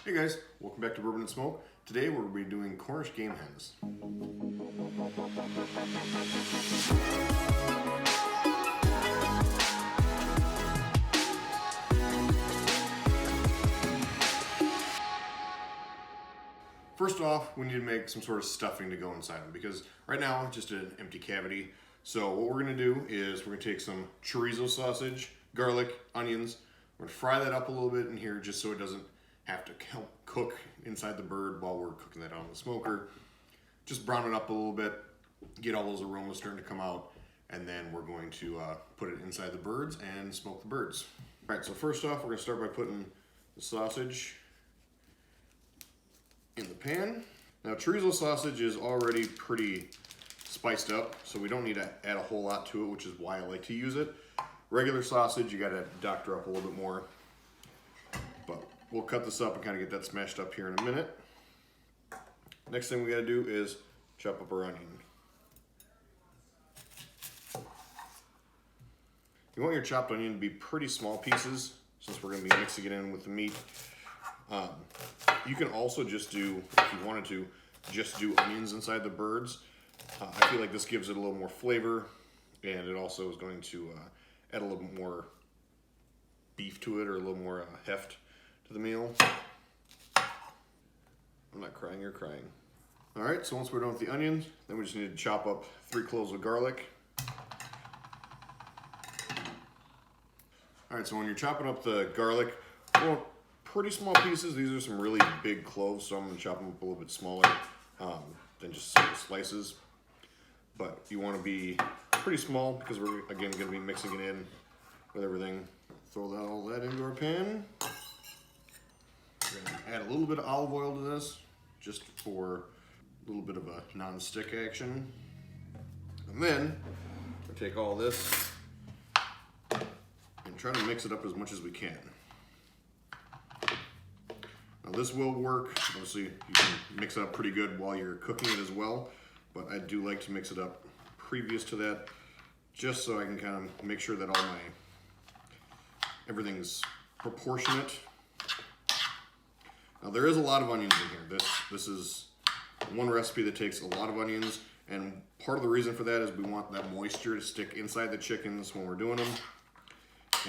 Hey guys, welcome back to Bourbon and Smoke. Today we're going to be doing Cornish game hens. First off, we need to make some sort of stuffing to go inside them because right now it's just an empty cavity. So what we're going to do is we're going to take some chorizo sausage, garlic, onions. We're going to fry that up a little bit in here just so it doesn't have to help cook inside the bird while we're cooking that on the smoker. Just brown it up a little bit, get all those aromas starting to come out, and then we're going to put it inside the birds and smoke the birds. All right, so first off, we're going to start by putting the sausage in the pan. Now chorizo sausage is already pretty spiced up, so we don't need to add a whole lot to it, which is why I like to use it. Regular sausage, you gotta doctor up a little bit more. But we'll cut this up and kind of get that smashed up here in a minute. Next thing we gotta do is chop up our onion. You want your chopped onion to be pretty small pieces, since we're gonna be mixing it in with the meat. You can also just do, if you wanted to, just do onions inside the birds. I feel like this gives it a little more flavor, and it also is going to add a little bit more beef to it, or a little more heft to the meal. I'm not crying, you're crying. All right, so once we're done with the onions, then we just need to chop up 3 cloves of garlic. All right, so when you're chopping up the garlic, well, pretty small pieces. These are some really big cloves, so I'm gonna chop them up a little bit smaller than just simple slices. But you wanna be pretty small because we're, again, gonna be mixing it in with everything. Throw all that into our pan. We're gonna add a little bit of olive oil to this, just for a little bit of a non-stick action. And then, we'll take all this and try to mix it up as much as we can. Now this will work. Obviously, you can mix it up pretty good while you're cooking it as well, but I do like to mix it up previous to that, just so I can kind of make sure that everything's proportionate. Now there is a lot of onions in here. This is one recipe that takes a lot of onions, and part of the reason for that is we want that moisture to stick inside the chickens when we're doing them,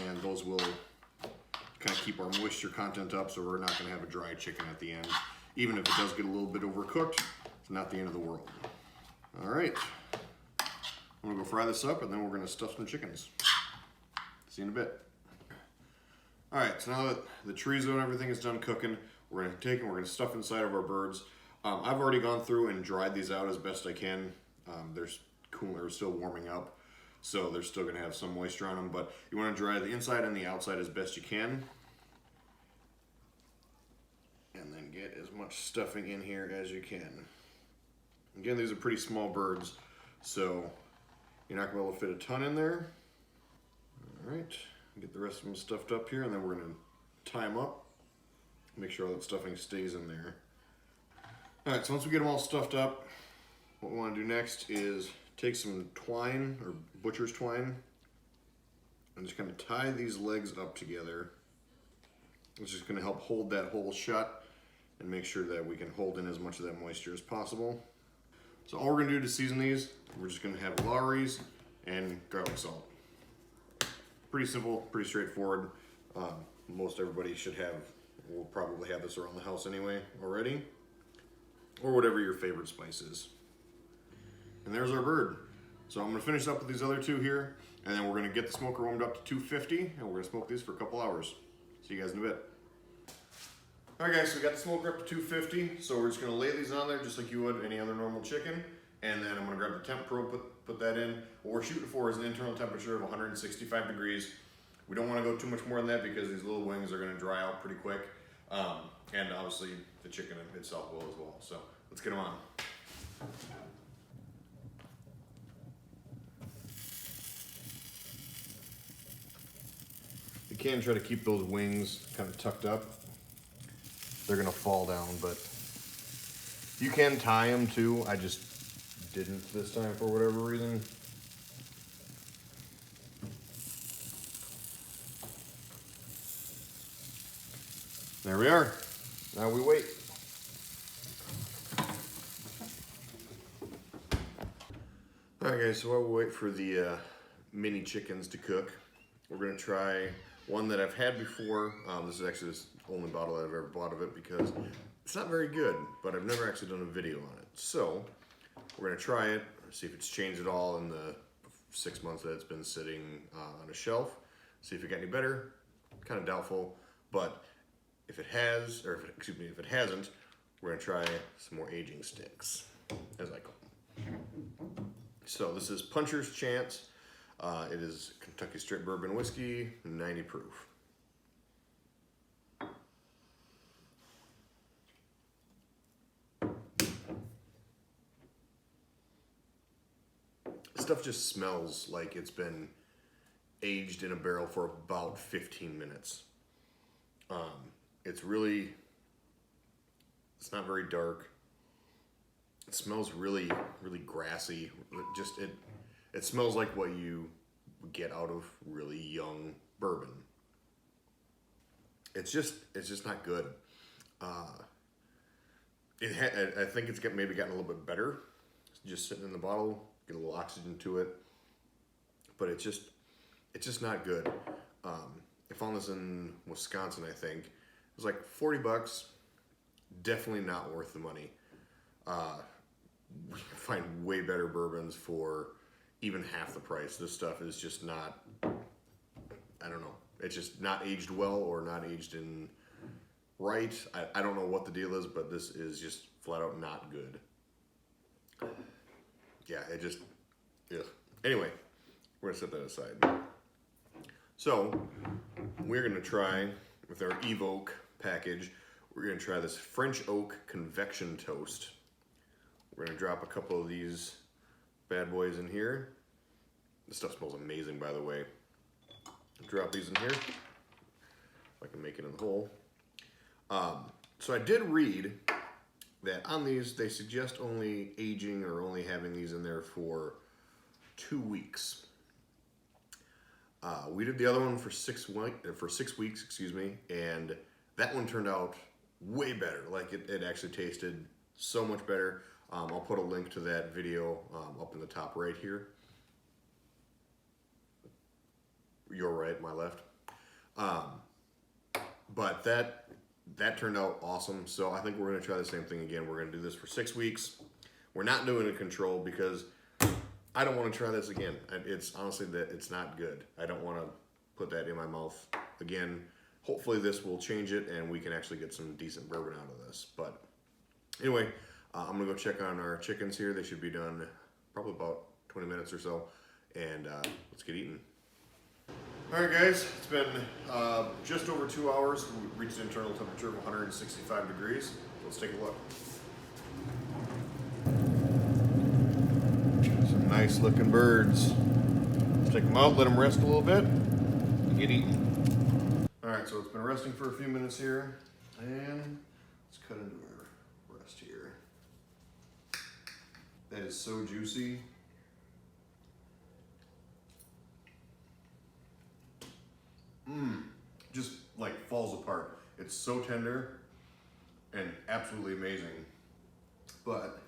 and those will kind of keep our moisture content up, so we're not going to have a dry chicken at the end. Even if it does get a little bit overcooked, it's not the end of the world. All right, I'm going to go fry this up, and then we're going to stuff some chickens. See you in a bit. All right, so now that the chorizo and everything is done cooking, we're going to take and we're going to stuff inside of our birds. I've already gone through and dried these out as best I can. They're still warming up, so they're still going to have some moisture on them, but you want to dry the inside and the outside as best you can. And then get as much stuffing in here as you can. Again, these are pretty small birds, so you're not going to be able to fit a ton in there. All right, get the rest of them stuffed up here, and then we're going to tie them up. Make sure all that stuffing stays in there. All right, so once we get them all stuffed up, what we want to do next is take some twine, or butcher's twine, and just kind of tie these legs up together. It's just going to help hold that hole shut and make sure that we can hold in as much of that moisture as possible. So all we're going to do to season these, we're just going to have Lawry's and garlic salt. Pretty simple, pretty straightforward. Most everybody will probably have this around the house anyway already, or whatever your favorite spice is. And there's our bird. So I'm going to finish up with these other two here, and then we're going to get the smoker warmed up to 250, and we're going to smoke these for a couple hours. See you guys in a bit. All right guys, so we got the smoker up to 250, so we're just going to lay these on there just like you would any other normal chicken, and then I'm going to grab the temp probe, put that in. What we're shooting for is an internal temperature of 165 degrees. We don't want to go too much more than that because these little wings are going to dry out pretty quick, and obviously the chicken itself will as well. So let's get them on. You can try to keep those wings kind of tucked up. They're gonna fall down, but you can tie them too. I just didn't this time for whatever reason. There we are. Now we wait. All right, guys, so while we wait for the mini chickens to cook, we're gonna try one that I've had before. This is actually the only bottle I've ever bought of it because it's not very good, but I've never actually done a video on it. So we're gonna try it, see if it's changed at all in the 6 months that it's been sitting on a shelf. See if it got any better. Kind of doubtful, but if it has, or if it hasn't, we're gonna try some more aging sticks, as I call them. So this is Puncher's Chance. It is Kentucky Straight Bourbon Whiskey, 90 proof. This stuff just smells like it's been aged in a barrel for about 15 minutes. It's not very dark. It smells really, really grassy. It smells like what you get out of really young bourbon. It's just not good. I think it's maybe gotten a little bit better. It's just sitting in the bottle, get a little oxygen to it, but it's just not good. I found this in Wisconsin, I think. It was like 40 bucks. Definitely not worth the money. We can find way better bourbons for even half the price. This stuff is just not, I don't know. It's just not aged well or not aged in right. I don't know what the deal is, but this is just flat out not good. Yeah, ugh. Anyway, we're gonna set that aside. So, we're gonna try, with our Evoke package, we're gonna try this French Oak Convection Toast. We're gonna drop a couple of these bad boys in here. This stuff smells amazing, by the way. Drop these in here, if I can make it in the hole. So I did read that on these, they suggest only aging or only having these in there for 2 weeks. We did the other one for 6 weeks, excuse me, and that one turned out way better. Like it actually tasted so much better. I'll put a link to that video up in the top right here. Your right, my left. But that turned out awesome. So I think we're gonna try the same thing again. We're gonna do this for 6 weeks. We're not doing a control because I don't want to try this again. It's honestly that it's not good. I don't want to put that in my mouth again. Hopefully this will change it and we can actually get some decent bourbon out of this. But anyway, I'm gonna go check on our chickens here. They should be done probably about 20 minutes or so. And let's get eating. All right, guys, it's been just over 2 hours. We reached an internal temperature of 165 degrees. Let's take a look. Some nice looking birds. Let's take them out, let them rest a little bit, and get eaten. All right, so it's been resting for a few minutes here, and let's cut into our breast here. That is so juicy. Just like falls apart. It's so tender and absolutely amazing. But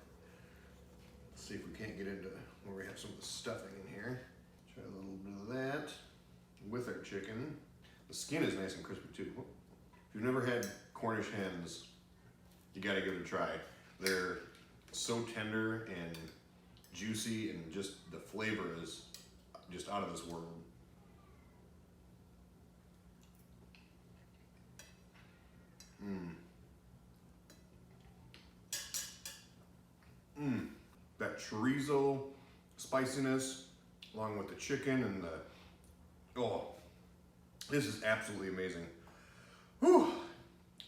let's see if we can't get into where we have some of the stuffing in here. Try a little bit of that with our chicken. The skin is nice and crispy too. If you've never had Cornish hens, you gotta give it a try. They're so tender and juicy, and just the flavor is just out of this world. That chorizo spiciness, along with the chicken and this is absolutely amazing. Whew.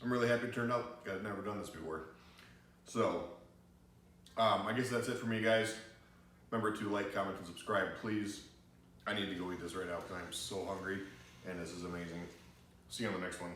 I'm really happy it turned out. I've never done this before. So, I guess that's it for me, guys. Remember to like, comment, and subscribe, please. I need to go eat this right now because I'm so hungry, and this is amazing. See you on the next one.